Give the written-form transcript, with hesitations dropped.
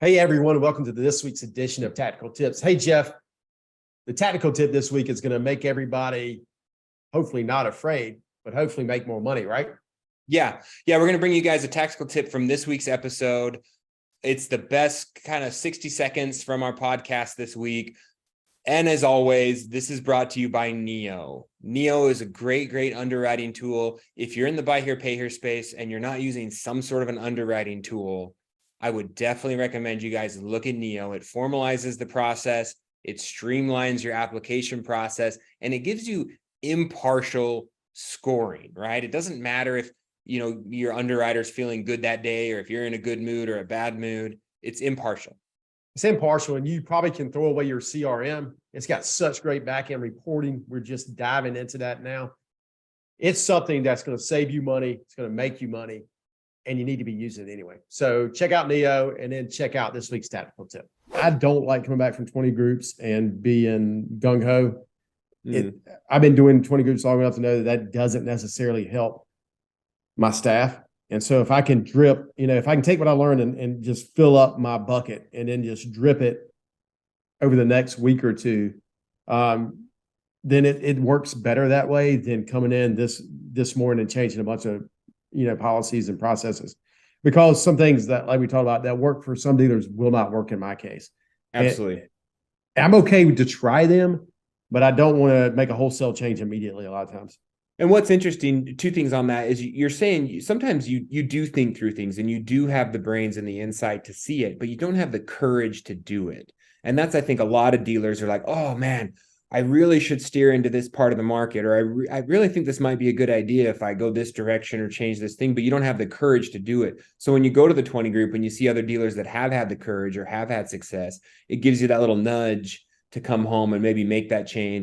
Hey everyone, welcome to this week's edition of Tactical Tips. Hey Jeff, the tactical tip this week is going to make everybody hopefully not afraid, but hopefully make more money, right? Yeah. We're going to bring you guys a tactical tip from this week's episode. It's the best kind of 60 seconds from our podcast this week. And as always, this is brought to you by Neo. Neo is a great underwriting tool. If you're in the buy here, pay here space and you're not using some sort of an underwriting tool, I would definitely recommend you guys look at Neo. It formalizes the process, it streamlines your application process, and it gives you impartial scoring, right? It doesn't matter if your underwriter's feeling good that day or if you're in a good mood or a bad mood. It's impartial. It's impartial, and you probably can throw away your CRM. It's got such great back-end reporting. We're just diving into that now. It's something that's going to save you money. It's going to make you money, and you need to be using it anyway. So check out Neo and then check out this week's tactical tip. I don't like coming back from 20 groups and being gung-ho. I've been doing 20 groups long enough to know that doesn't necessarily help my staff. And so if I can drip, if I can take what I learned and just fill up my bucket and then just drip it over the next week or two, then it works better that way than coming in this morning and changing a bunch of policies and processes, because some things that, like we talked about, that work for some dealers will not work in my case. Absolutely. And I'm okay to try them, but I don't want to make a wholesale change immediately a lot of times. And what's interesting, two things on that, is you're saying sometimes you do think through things and you do have the brains and the insight to see it, but you don't have the courage to do it. And that's, I think, a lot of dealers are like, oh man, I really should steer into this part of the market, or I really think this might be a good idea if I go this direction or change this thing, but you don't have the courage to do it. So when you go to the 20 group and you see other dealers that have had the courage or have had success, it gives you that little nudge to come home and maybe make that change